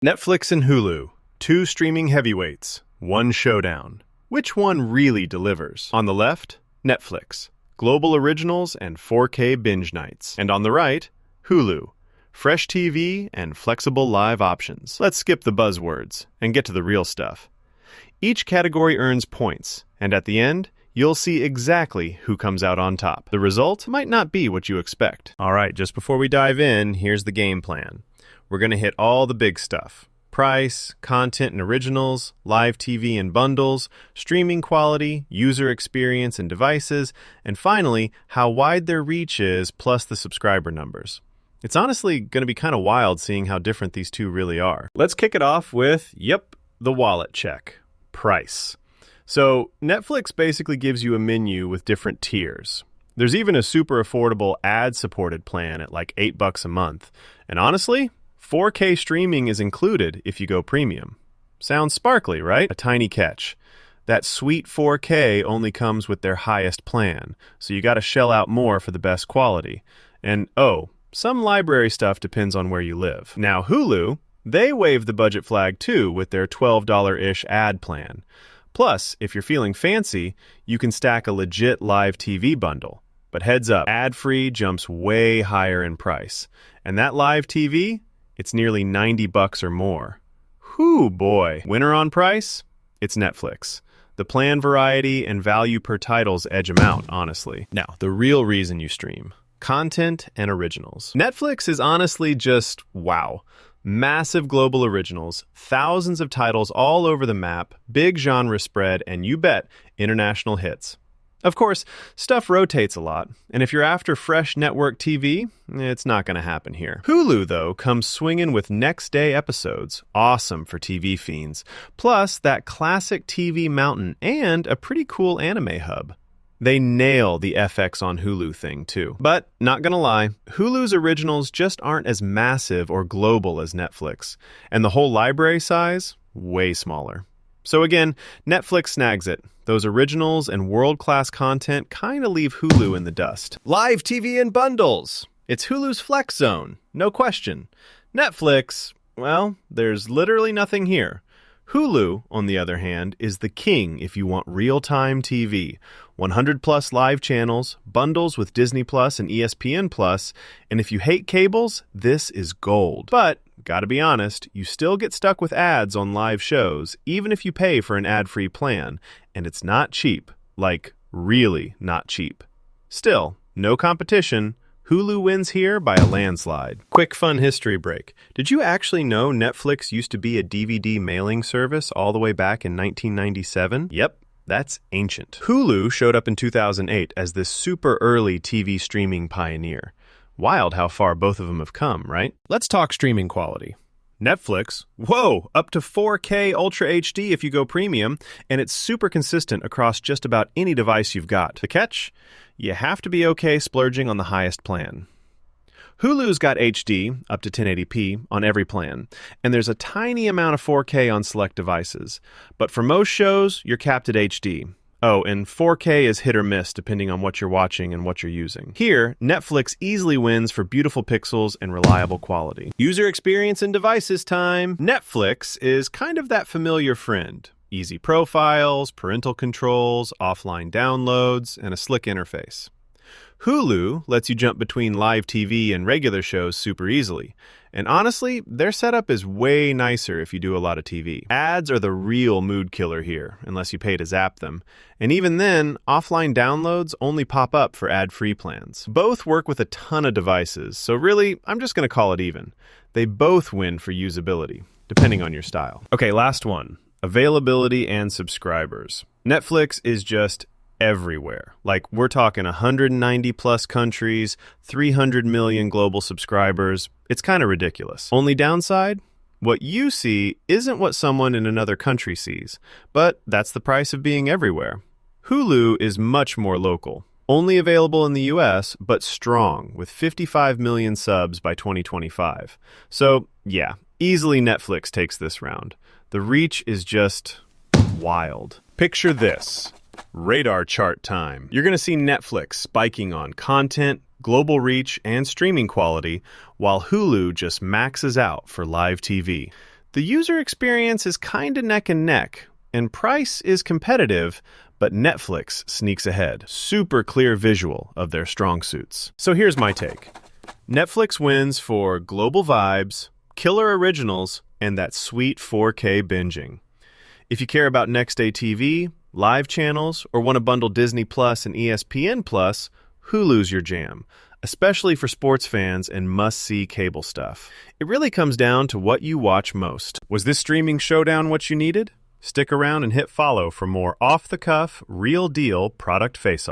Netflix and Hulu, two streaming heavyweights, one showdown. Which one really delivers? On the left, Netflix, global originals and 4K binge nights. And on the right, Hulu, fresh TV and flexible live options. Let's skip the buzzwords and get to the real stuff. Each category earns points, and at the end, you'll see exactly who comes out on top. The result might not be what you expect. All right, just before we dive in, here's the game plan. We're going to hit all the big stuff. Price, content and originals, live TV and bundles, streaming quality, user experience and devices, and finally, how wide their reach is, plus the subscriber numbers. It's honestly going to be kind of wild seeing how different these two really are. Let's kick it off with, the wallet check. Price. So Netflix basically gives you a menu with different tiers. There's even a super affordable ad-supported plan at like $8 a month. And honestly, 4K streaming is included if you go premium. Sounds sparkly, right? A tiny catch. That sweet 4K only comes with their highest plan, so you gotta shell out more for the best quality. And some library stuff depends on where you live. Now Hulu, they wave the budget flag too with their $12-ish ad plan. Plus, if you're feeling fancy, you can stack a legit live TV bundle. But heads up, ad-free jumps way higher in price. And that live TV, it's nearly $90 or more. Whew, boy. Winner on price? It's Netflix. The plan variety and value per titles edge them out, honestly. Now, the real reason you stream. Content and originals. Netflix is honestly just wow. Massive global originals, thousands of titles all over the map, big genre spread, and you bet, international hits. Of course, stuff rotates a lot, and if you're after fresh network TV, it's not going to happen here. Hulu, though, comes swinging with next-day episodes, awesome for TV fiends, plus that classic TV mountain and a pretty cool anime hub. They nail the FX on Hulu thing, too. But, not gonna lie, Hulu's originals just aren't as massive or global as Netflix, and the whole library size, way smaller. So again, Netflix snags it. Those originals and world-class content kind of leave Hulu in the dust. Live TV and bundles. It's Hulu's flex zone, no question. Netflix, well, there's literally nothing here. Hulu, on the other hand, is the king if you want real-time TV. 100-plus live channels, bundles with Disney Plus and ESPN Plus, and if you hate cables, this is gold. But, gotta be honest, you still get stuck with ads on live shows, even if you pay for an ad-free plan, and it's not cheap. Like, really not cheap. Still, no competition. Hulu wins here by a landslide. Quick fun history break. Did you actually know Netflix used to be a DVD mailing service all the way back in 1997? Yep. That's ancient. Hulu showed up in 2008 as this super early TV streaming pioneer. Wild how far both of them have come, right? Let's talk streaming quality. Netflix, up to 4K Ultra HD if you go premium, and it's super consistent across just about any device you've got. The catch? You have to be okay splurging on the highest plan. Hulu's got HD, up to 1080p, on every plan, and there's a tiny amount of 4K on select devices. But for most shows, you're capped at HD. Oh, and 4K is hit or miss depending on what you're watching and what you're using. Here, Netflix easily wins for beautiful pixels and reliable quality. User experience and devices time. Netflix is kind of that familiar friend. Easy profiles, parental controls, offline downloads, and a slick interface. Hulu lets you jump between live TV and regular shows super easily. And honestly, their setup is way nicer if you do a lot of TV. Ads are the real mood killer here, unless you pay to zap them. And even then, offline downloads only pop up for ad-free plans. Both work with a ton of devices, so really, I'm just going to call it even. They both win for usability, depending on your style. Okay, last one. Availability and subscribers. Netflix is just everywhere. Like, we're talking 190 plus countries, 300 million global subscribers. It's kind of ridiculous. Only downside? What you see isn't what someone in another country sees, but that's the price of being everywhere. Hulu is much more local. Only available in the US, but strong, with 55 million subs by 2025. So, yeah, easily Netflix takes this round. The reach is just wild. Picture this. Radar chart time. You're going to see Netflix spiking on content, global reach, and streaming quality, while Hulu just maxes out for live TV. The user experience is kinda neck and neck, and price is competitive, but Netflix sneaks ahead. Super clear visual of their strong suits. So here's my take. Netflix wins for global vibes, killer originals, and that sweet 4K binging. If you care about next-day TV, live channels, or want to bundle Disney Plus and ESPN Plus, Hulu's your jam, especially for sports fans and must-see cable stuff. It really comes down to what you watch most. Was this streaming showdown what you needed? Stick around and hit follow for more off-the-cuff, real-deal product face-off.